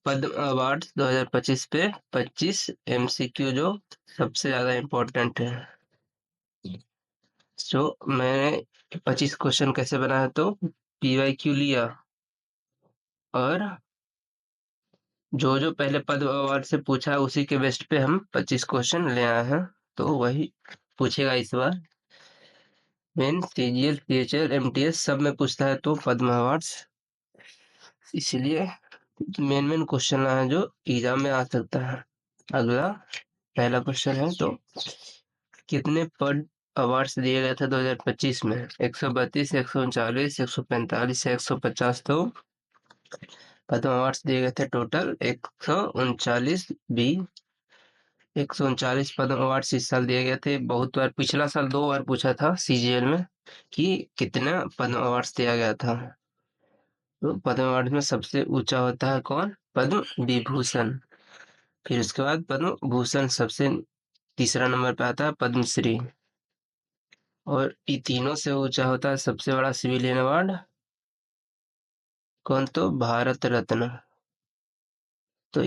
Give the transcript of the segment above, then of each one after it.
पद्म award 2025 पे 25 MCQ जो सबसे ज्यादा इम्पोर्टेंट है। जो मैंने 25 क्वेश्चन कैसे बनाया, तो पीवाईक्यू लिया और जो जो पहले पद्म अवार्ड से पूछा उसी के बेस्ट पे हम 25 क्वेश्चन ले आए हैं, तो वही पूछेगा इस बार। मेन सीजीएल सीएचएल एमटीएस सब में पूछता है तो पद्म अवार्ड्स, इसलिए मेन मेन क्वेश्चन है जो एग्जाम में आ सकता है। अगला पहला क्वेश्चन है, तो कितने पद्म अवार्ड्स दिए गए थे 2025 में? 132, 139, 145 या 150? तो पद्म अवार्ड्स दिए गए थे टोटल 139 बी। 139 पद्म अवार्ड्स इस साल दिए गए थे। बहुत बार, पिछला साल 2 बार पूछा था सीजीएल में कि कितना पद्म अवार्ड्स दिया गया था। तो पद्म अवार्ड में सबसे ऊंचा होता है कौन? पद्म विभूषण। फिर उसके बाद पद्म भूषण सबसे तीसरा नंबर पे आता है पद्मश्री। और ये तीनों से ऊंचा होता है सबसे बड़ा सिविलियन अवार्ड कौन? तो भारत रत्न। तो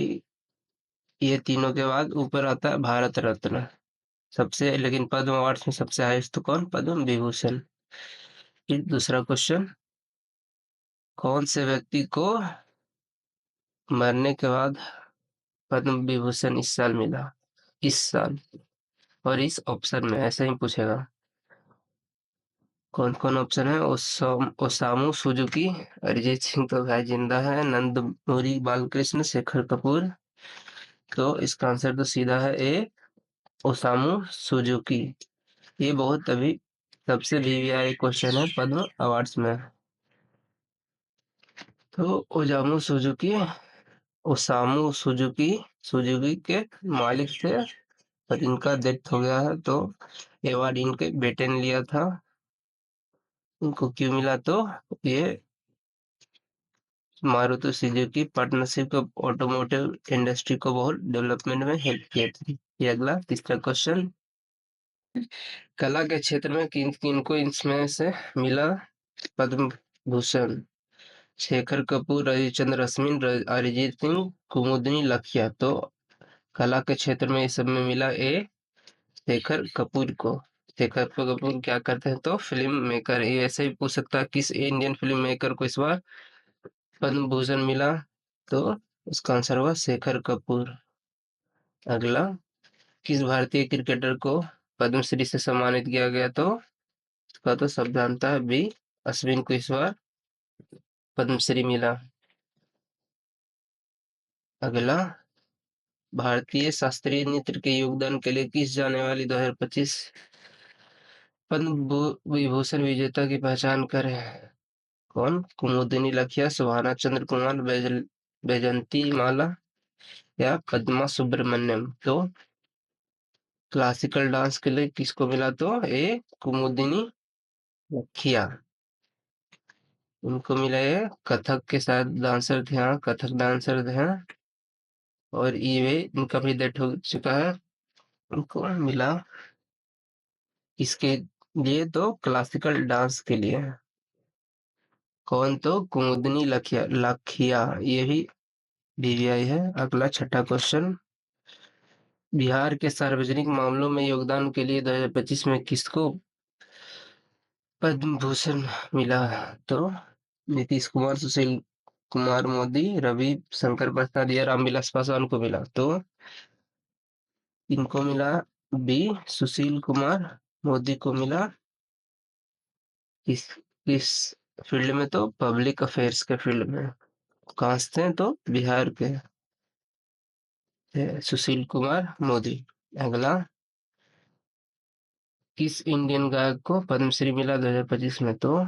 ये तीनों के बाद ऊपर आता है भारत रत्न सबसे, लेकिन पद्म अवार्ड्स में सबसे हाईएस्ट तो कौन? पद्म विभूषण। फिर दूसरा क्वेश्चन, कौन से व्यक्ति को मरने के बाद पद्म विभूषण इस साल मिला? इस साल और इस ऑप्शन में ऐसा ही पूछेगा। कौन कौन ऑप्शन है? ओसामू सुजुकी, अरिजीत सिंह तो भाई जिंदा है, नंदमुरी बालकृष्ण, शेखर कपूर। तो इसका आंसर तो सीधा है ए, ओसामू सुजुकी। ये बहुत अभी सबसे वीवीआई क्वेश्चन है पद्म अवार्ड्स में। तो ओजामू सुजुकी, ओसामू सुजुकी सुजुकी के मालिक थे, पर इनका डेथ हो गया है, तो अवार्ड इनके बेटे ने लिया था। इनको क्यों मिला? तो ये मारुति सुजुकी पार्टनरशिप को ऑटोमोटिव इंडस्ट्री को बहुत डेवलपमेंट में हेल्प किया थी। ये अगला तीसरा क्वेश्चन, कला के क्षेत्र में किन किन को इसमें से मिला पद्म भूषण? शेखर कपूर, रविचंद्र अश्विन, अरिजीत सिंह, कुमुदनी लखिया। तो कला के क्षेत्र में इस सब में मिला ए, शेखर कपूर को। शेखर कपूर क्या करते हैं? तो फिल्म मेकर। ये ऐसे ही पूछ सकता है किस इंडियन फिल्म मेकर को इस बार पद्म भूषण मिला, तो उसका आंसर होगा शेखर कपूर। अगला, किस भारतीय क्रिकेटर को पद्मश्री से सम्मानित किया गया? तो इसका तो सब जानता है बी, अश्विन को इस बार पद्मश्री मिला। अगला, भारतीय शास्त्रीय नृत्य के योगदान के लिए किस जाने वाली 2025 पद्म विभूषण विजेता की पहचान करें? कौन? कुमुदिनी लखिया, सुहाना चंद्र कुमार, बैजंती माला या पद्मा सुब्रमण्यम। तो क्लासिकल डांस के लिए किसको मिला? तो ए, कुमुदिनी लखिया। उनको मिला है कथक के साथ डांसर थे, हाँ कथक डांसर थे, और ये इनका भी डेथ हो चुका है। उनको मिला इसके लिए, तो क्लासिकल डांस के लिए। कौन? तो कुमुदनी लखिया लखिया, ये भी बीवीआई है। अगला छठा क्वेश्चन, बिहार के सार्वजनिक मामलों में योगदान के लिए 2025 में किसको पद्म भूषण मिला? तो नीतीश कुमार, सुशील कुमार मोदी, रवि शंकर प्रसाद या रामविलास पासवान को मिला। तो इनको मिला बी, सुशील कुमार मोदी को मिला। किस फील्ड में? तो पब्लिक अफेयर्स के फील्ड में। कहाँ से थे? तो बिहार के सुशील कुमार मोदी। अगला, किस इंडियन गायक को पद्मश्री मिला 2025 में? तो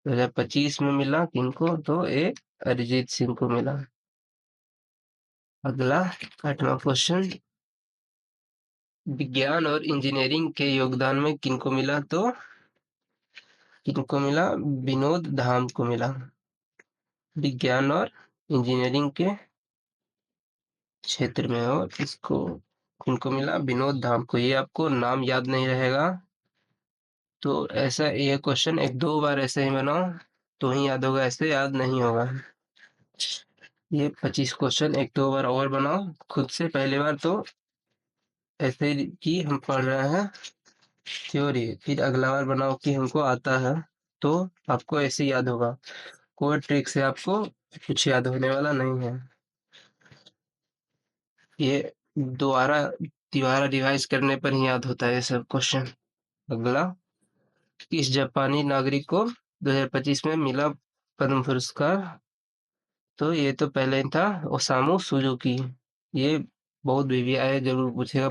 2025 में मिला किनको? तो ए, अरिजीत सिंह को मिला। अगला 8वां क्वेश्चन, विज्ञान और इंजीनियरिंग के योगदान में किनको मिला? तो किनको मिला? विनोद धाम को मिला। विज्ञान और इंजीनियरिंग के क्षेत्र में, और इसको किनको मिला? विनोद धाम को। ये आपको नाम याद नहीं रहेगा, तो ऐसा ये क्वेश्चन 1-2 बार ऐसे ही बनाओ तो ही याद होगा, ऐसे याद नहीं होगा। ये 25 क्वेश्चन 1-2 बार और बनाओ खुद से। पहली बार तो ऐसे कि हम पढ़ रहे हैं थ्योरी, फिर अगला बार बनाओ कि हमको आता है, तो आपको ऐसे याद होगा। कोई ट्रिक से आपको कुछ याद होने वाला नहीं है। ये दोबारा दोबारा रिवाइज करने पर ही याद होता है ये सब क्वेश्चन। अगला, किस जापानी नागरिक को 2025 में मिला पद्म पुरस्कार? तो ये तो पहले ही था, ओसामू सुजुकी। ये बहुत भी आया, जरूर पूछेगा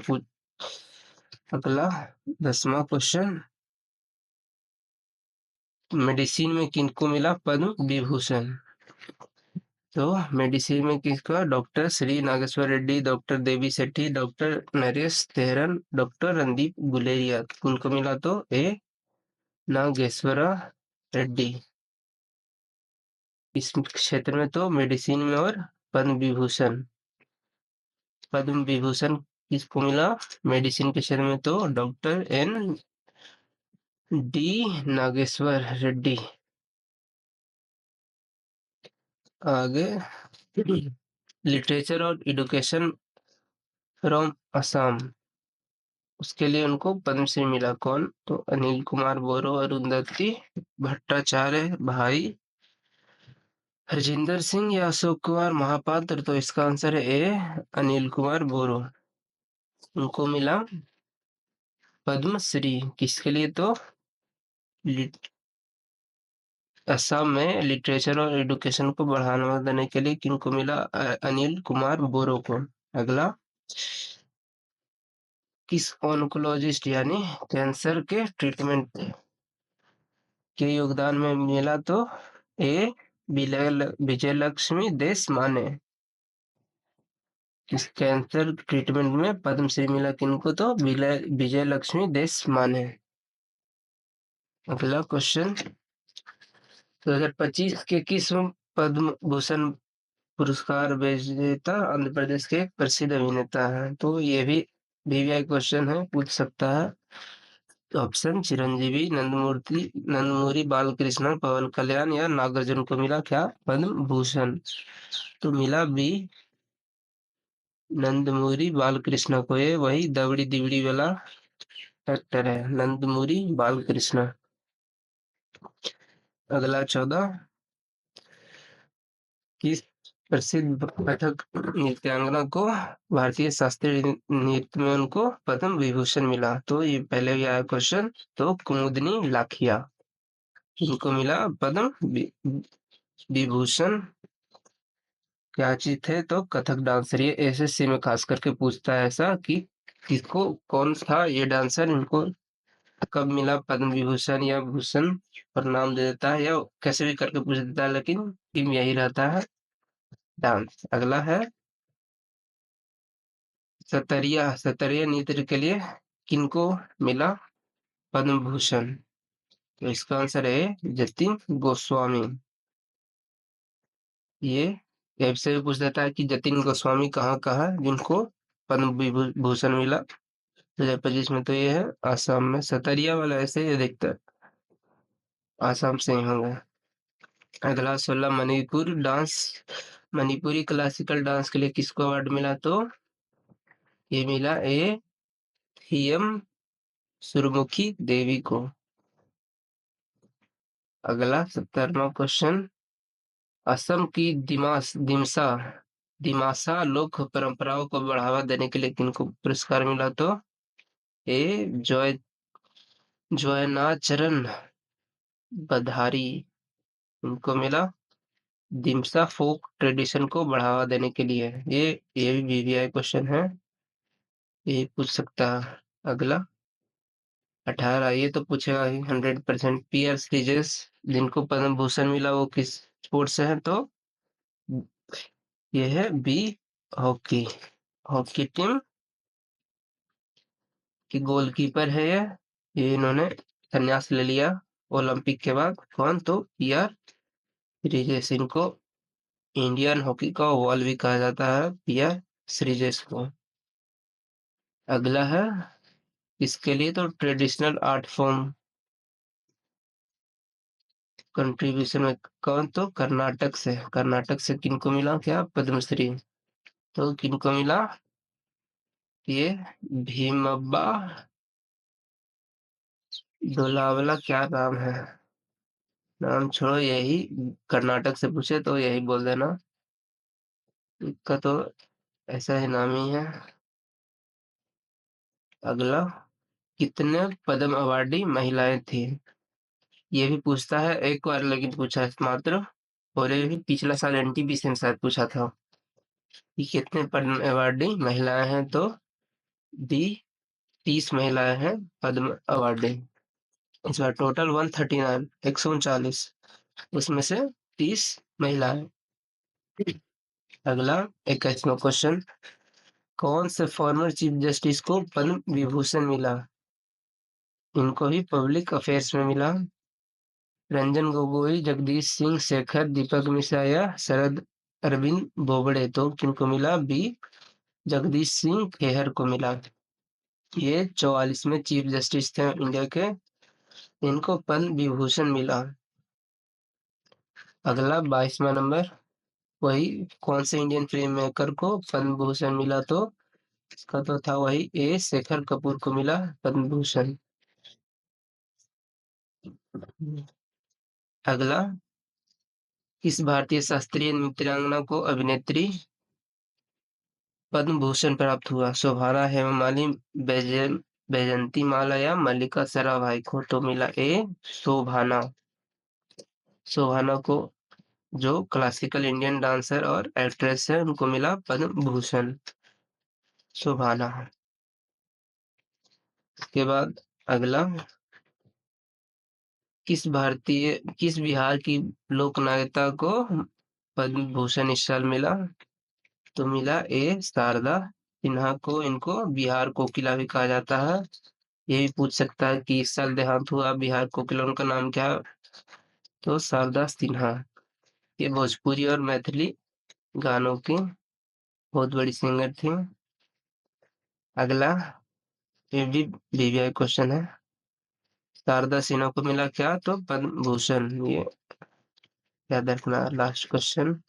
अगला 10वां क्वेश्चन, मेडिसिन में किनको मिला पद्म विभूषण? तो मेडिसिन में किसका? डॉक्टर श्री नागेश्वर रेड्डी, डॉक्टर देवी सेठी, डॉक्टर नरेश तेहरन, डॉक्टर रणदीप गुलेरिया। उनको मिला तो ए नागेश्वरा रेड्डी। इस क्षेत्र में तो मेडिसिन में और पद्म विभूषण। पद्म विभूषण किसको मिला मेडिसिन के क्षेत्र में? तो doctor N D Nageshwar Reddy. आगे, लिटरेचर और एडुकेशन फ्रॉम असम, उसके लिए उनको पद्मश्री मिला। कौन? तो अनिल कुमार बोरो, अरुंधति भट्टाचार्य, भाई हरजिंदर सिंह या अशोक कुमार महापात्र। तो इसका आंसर है ए अनिल कुमार बोरो। उनको मिला पद्मश्री। किसके लिए? तो असम में लिटरेचर और एडुकेशन को बढ़ावा देने के लिए किनको मिला? अनिल कुमार बोरो को। अगला, किस ऑन्कोलॉजिस्ट यानी कैंसर के ट्रीटमेंट के योगदान में मिला? तो ए विजयलक्ष्मी देशमाने। इस कैंसर ट्रीटमेंट में पद्मश्री मिला किनको? तो विजयलक्ष्मी देशमाने। अगला क्वेश्चन, 2025 के किस पद्म भूषण पुरस्कार विजेता आंध्र प्रदेश के एक प्रसिद्ध अभिनेता है? तो ये भी वीवीआई क्वेश्चन है, पूछ सकता है। ऑप्शन, चिरंजीवी, नंदमूरी बालकृष्ण, पवन कल्याण या नागार्जुन को मिला क्या? पद्म भूषण। तो मिला बी नंदमूरी बालकृष्ण को। ये वही दबड़ी दिबड़ी वाला एक्टर है, नंदमूरी बालकृष्ण। अगला 14, किस प्रसिद्ध कथक नृत्यांगना को भारतीय शास्त्रीय नृत्य में उनको पद्म विभूषण मिला? तो ये पहले भी आया क्वेश्चन। तो कुमुदनी लाखिया, इनको मिला पद्म विभूषण। क्या चीज थे? तो कथक डांसर। ये एसएससी में खास करके पूछता है ऐसा कि किसको, कौन था ये डांसर, इनको कब मिला पद्म विभूषण या भूषण, पर नाम दे देता है या कैसे भी करके पूछ देता है, लेकिन टीम यही रहता है, डांस। अगला है सतरिया। सतरिया नृत्य के लिए किनको मिला पद्म भूषण? तो इसका आंसर है जतिन गोस्वामी। ये ऐप से भी पूछ देता है कि जतिन गोस्वामी कहाँ का है जिनको पद्म भूषण मिला 2025 में? तो ये है आसाम में। सतरिया वाला ऐसे ये देखता है, आसाम से ही होंगे। अगला 16, Manipur dance, Manipuri classical dance के लिए किसको अवार्ड मिला? तो ये मिला ए एम सुरमुखी देवी को। अगला 17वां क्वेश्चन, असम की दिमासा दिमासा लोक परंपराओं को बढ़ावा देने के लिए किनको पुरस्कार मिला? तो ए जॉयनाचरण बधारी, उनको मिला दिमसा फोक ट्रेडिशन को बढ़ावा देने के लिए। ये भी वीवीआई क्वेश्चन है, ये पूछ सकता है। अगला 18, ये तो पूछेगा ही 100%। पीआर सीरीजेस जिनको पद्म भूषण मिला वो किस स्पोर्ट से है? तो ये है बी हॉकी। हॉकी टीम की गोलकीपर है ये इन्होंने संन्यास ले लिया ओलंपिक के बाद। कौन? तो पीआर श्रीजेश। इनको इंडियन हॉकी का वॉल भी कहा जाता है, पीआर श्रीजेश को। अगला है इसके लिए तो ट्रेडिशनल आर्ट फॉर्म कंट्रीब्यूशन में कौन, तो कर्नाटक से किनको मिला क्या, पद्मश्री। तो किनको मिला ये, भीमब्बा डोलावला, क्या नाम है, नाम छोड़ो, यही कर्नाटक से पूछे तो यही बोल देना, इसका तो ऐसा ही नाम ही है। अगला, कितने पद्म अवार्डी महिलाएं थी, ये भी पूछता है, एक बार लेकिन पूछा है मात्र, और ये भी पिछला साल एनटीपीसी ने शायद पूछा था कि कितने पद्म अवार्डी महिलाएं हैं, तो डी 30 महिलाएं हैं पद्म अवार्डी। इस बार टोटल 139, 139, उसमें से 30 महिलाएं। अगला 21वां क्वेश्चन, कौन से फॉर्मर चीफ जस्टिस को पद्म विभूषण मिला, इनको ही पब्लिक अफेयर्स में मिला, रंजन गोगोई, जगदीश सिंह शेखर, दीपक मिश्रा या शरद अरविंद बोबड़े, तो किनको मिला, बी जगदीश सिंह खेहर को मिला। ये 44वें चीफ जस्टिस थे इंडिया के, इनको पद्म विभूषण मिला। अगला 22वां नंबर, वही कौन से इंडियन फिल्म मेकर को पद्म भूषण मिला, तो इसका तो था वही ए शेखर कपूर को मिला पद्म भूषण। अगला, किस भारतीय शास्त्रीय नृत्यांगना को अभिनेत्री पद्म भूषण प्राप्त हुआ, शोभाना, हेमा मालिनी, बैजंती माला या मल्लिका सराभाई को, तो मिला ए शोभाना। शोभाना को, जो क्लासिकल इंडियन डांसर और एक्ट्रेस है, उनको मिला पद्म भूषण, शोभाना। उसके बाद अगला, किस बिहार की लोक नायिका को पद्म भूषण इस साल मिला, तो मिला ए शारदा सिन्हा को, इनको बिहार कोकिला भी कहा जाता है। ये भी पूछ सकता है कि इस साल देहांत हुआ बिहार कोकिला, उनका नाम क्या है, तो शारदा सिन्हा। ये भोजपुरी और मैथिली गानों की बहुत बड़ी सिंगर थी। अगला, ये भी वीवीआई क्वेश्चन है, शारदा सिन्हा को मिला क्या, तो पद्म भूषण, ये याद रखना। लास्ट क्वेश्चन,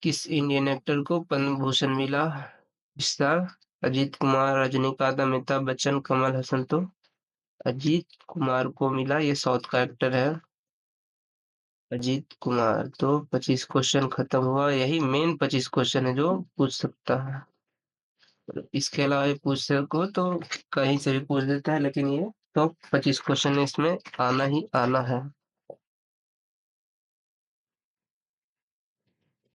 किस इंडियन एक्टर को पद्म भूषण मिला इस साल, अजीत कुमार, रजनीकांत, अमिताभ बच्चन, कमल हसन, तो अजीत कुमार को मिला, ये साउथ का एक्टर है अजीत कुमार। तो 25 क्वेश्चन खत्म हुआ, यही मेन 25 क्वेश्चन है जो पूछ सकता है, इसके अलावा ये पूछ सको तो कहीं से भी पूछ देता है, लेकिन ये तो 25 क्वेश्चन इसमें आना ही आना है।